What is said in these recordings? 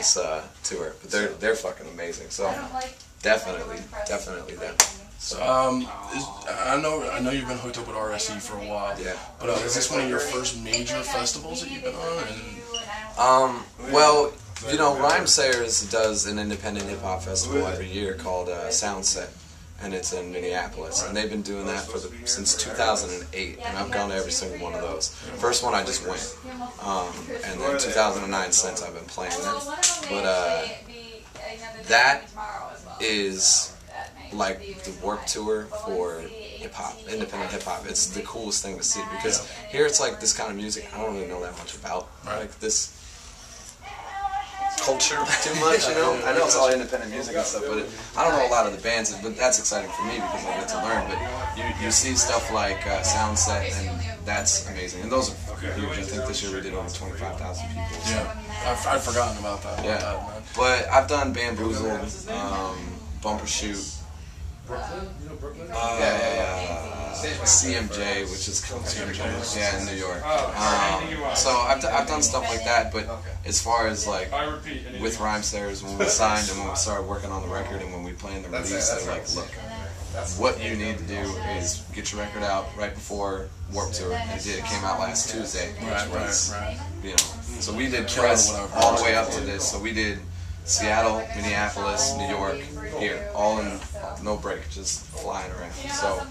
this tour. But they're fucking amazing. So definitely. So, I know you've been hooked up with RSE for a while. Yeah. But is this one of your first major festivals that you've been on? Well, you know, Rhymesayers does an independent hip hop festival every year called Soundset, and it's in Minneapolis, and they've been doing that since 2008, and I've gone to every single one of those. First one I just went, and then 2009 since I've been playing that. But that is like the Warped Tour for hip hop, independent hip hop. It's the coolest thing to see because here it's like this kind of music I don't really know that much about, like this culture too much, you know. I know it's all independent music and stuff, but I don't know a lot of the bands, but that's exciting for me because I get to learn. But you see stuff like Soundset, and that's amazing. And those are huge. I think this year we did over 25,000 people. So. Yeah, I'd forgotten about that. Yeah, but I've done Bamboozled, Bumper Shoot. CMJ, which is in New York. So I've done stuff like that, but as far as like with Rhymesayers, when we signed and when we started working on the record and when we planned the release, they're like, look, what you need to do is get your record out right before Warped Tour, and it came out last Tuesday, which was, you know, so we did press all the way up to this, so we did Seattle, Minneapolis, New York, here, all in no break, just flying around. So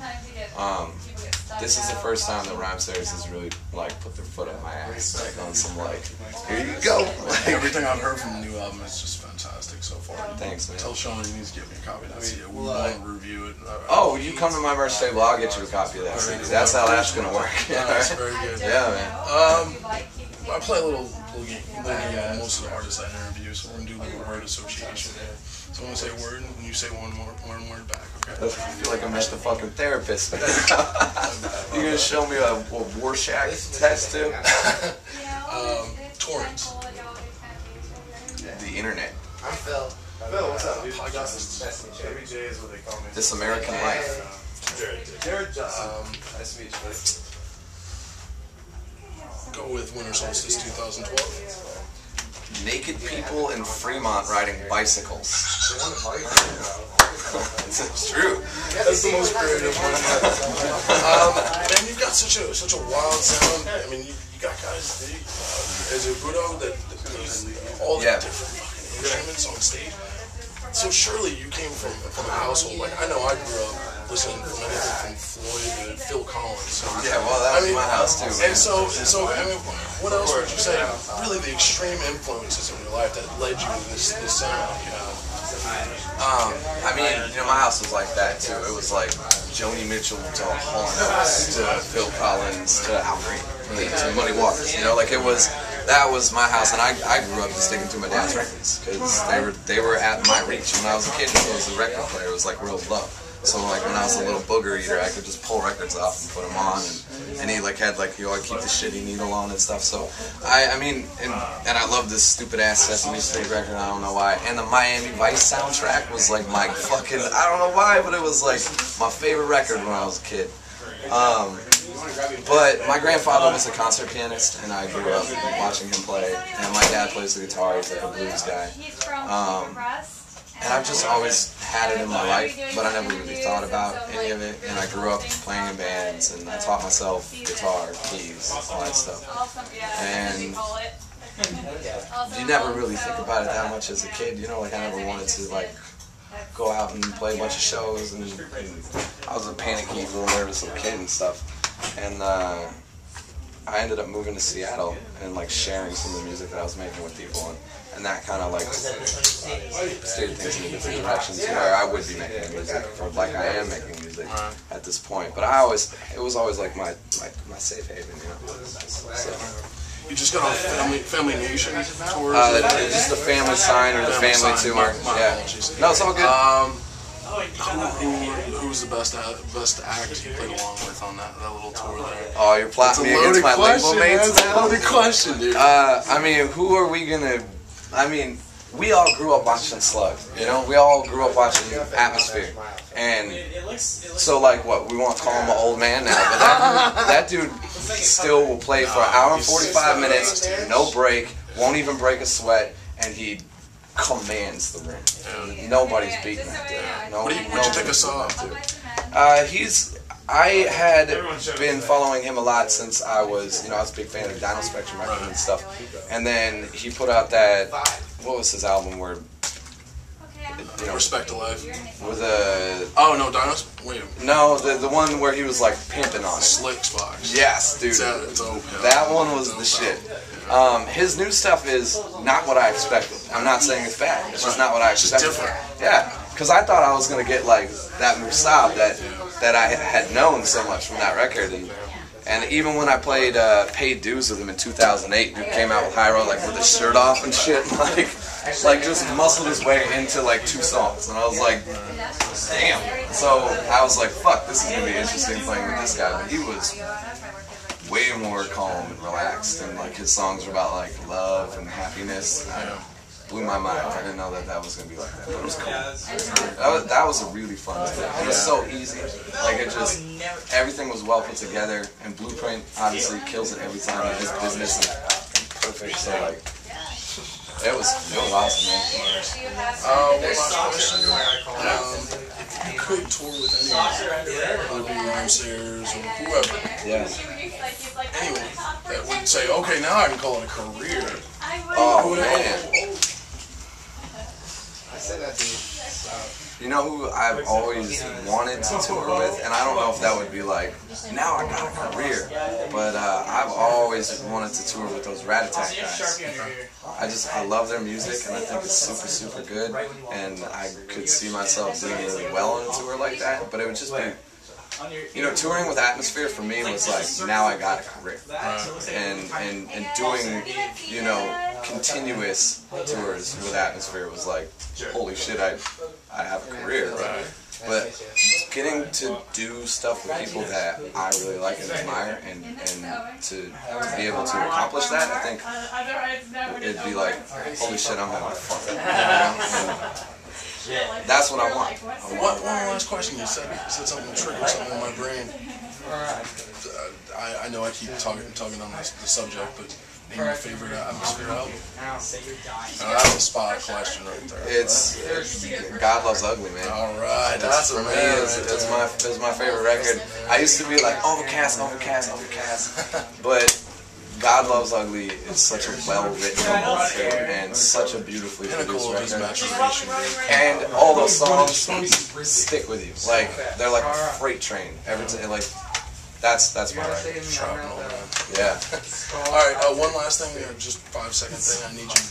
this is the first time that Rhymesayers has really like put their foot up my ass, like on some like, here you go. Like, everything I've heard from the new album is just fantastic so far. Thanks, man. Tell Sean he needs to get me a copy of that CD. We want to review it. Oh, you come to my merch table, I'll get you a copy of that CD. That's how that's gonna work. That's very good. Yeah, man. I play a little game with most of the artists I interview, so we're going to do a little word association. So I'm going to say a word, and you say one word back, okay? I feel like I'm at the fucking therapist. You going to show me a Rorschach test, too? Torrents. The internet. I'm Phil. Phil, what's up? Podcasts. Every J is what they call me. This American Life. Jared Justin. Nice to meet you, buddy. Go with Winter Solstice 2012. Naked people in Fremont riding bicycles. It's true. That's the most creative one. Man, you've got such a wild sound. I mean, you got guys, as a Budo, that plays all the different fucking instruments on stage. So surely you came from a household, like, I know I grew up listening from anything from Floyd to Phil Collins. So, yeah, well, that was my house too, man. And so, I mean, what else would you say, really the extreme influences in your life that led you to this sound that you have? I mean, you know, my house was like that too. It was like Joni Mitchell to Hall & Oates to Phil Collins to Al Green to Muddy Waters. You know, like that was my house, and I grew up just sticking to my dad's records because they were at my reach. When I was a kid, it was a record player. It was like real low. So like when I was a little booger eater, I could just pull records off and put them on, and he like had like, you know, I'd keep the shitty needle on and stuff. So I mean, and I love this stupid ass Sesame Street record. I don't know why. And the Miami Vice soundtrack was like my fucking, I don't know why, but it was like my favorite record when I was a kid. But my grandfather was a concert pianist, and I grew up watching him play. And my dad plays the guitar. He's like a blues guy. And I've just always had it in my life, but I never really thought about any of it. And I grew up playing in bands, and I taught myself guitar, keys, all that stuff. And you never really think about it that much as a kid, you know, like I never wanted to like go out and play a bunch of shows, and I was a panicky little nervous little kid and stuff. And I ended up moving to Seattle and like sharing some of the music that I was making with people, and that kind of like steered things in different directions where I would be making music, or like I am making music at this point. But it was always like my safe haven, you know. So. You just got on Family Nation tour? Just the family sign or the family tour. Yeah. No, it's all good. Who was the best act you played along with on that little tour there? Oh, you're plotting me against my label mates now? That's a loaded question, dude. I mean, who are we gonna... I mean, we all grew up watching Slug, you know? We all grew up watching Atmosphere. And so, like, what? We won't call him an old man now, but that dude still will play for an hour and 45 minutes, no break, won't even break a sweat, and he commands the ring. Nobody's beating that dude. What do you think of Saw? I had been following him a lot since I was, I was a big fan of Dino Spectrum records and stuff. And then he put out that, what was his album where, Respect to Life. With a... Oh, no, Dinos? Wait a minute. No, the one where he was like pimping on it. Slick Spox. Yes, dude. That one was the shit. His new stuff is not what I expected. I'm not saying it's bad. It's just not what I expected. It's just different. Yeah, because I thought I was going to get like that Musab that I had known so much from that record. And even when I played Paid Dues with him in 2008, dude came out with Hyro like with his shirt off and shit, like just muscled his way into like 2 songs, and I was like, damn. So I was like, fuck, this is gonna be interesting playing with this guy. But he was way more calm and relaxed, and like his songs were about like love and happiness. Blew my mind. I didn't know that was gonna be like that, but it was cool. That was a really fun tour. It was so easy. Like it just, everything was well put together, and Blueprint obviously kills it every time in his business and perfect. So like, it was awesome, man. One last question. If you could tour with anyone, whether it be Rhyme Sayers or whoever, anyone that would say, okay, now I can call it a career. Oh man. You know who I've always wanted to tour with, and I don't know if that would be like, now I got a career, but I've always wanted to tour with those Rat Attack guys. I love their music, and I think it's super, super good, and I could see myself doing really well on a tour like that, but it would just be, touring with Atmosphere for me was like, now I got a career. And doing, continuous tours with Atmosphere was like, holy shit, I have a career. But getting to do stuff with people that I really like and admire, and to be able to accomplish that, I think it'd be like, holy shit, I'm having fun. And that's what I want. One last question. You said something triggered something in my brain. I know I keep talking on the subject, but name your favorite Atmosphere album. That's a spot question right there. It's God Loves Ugly, man. All right, that's for me. It's my favorite record. I used to be like Overcast, but God Loves Ugly is such a well-written record and such a beauously produced record. And all those songs stick with you. Like, they're like a freight train. Every time, like, that's my record. Shrapnel, man. Yeah. All right, one last thing, just 5-second thing. I need you to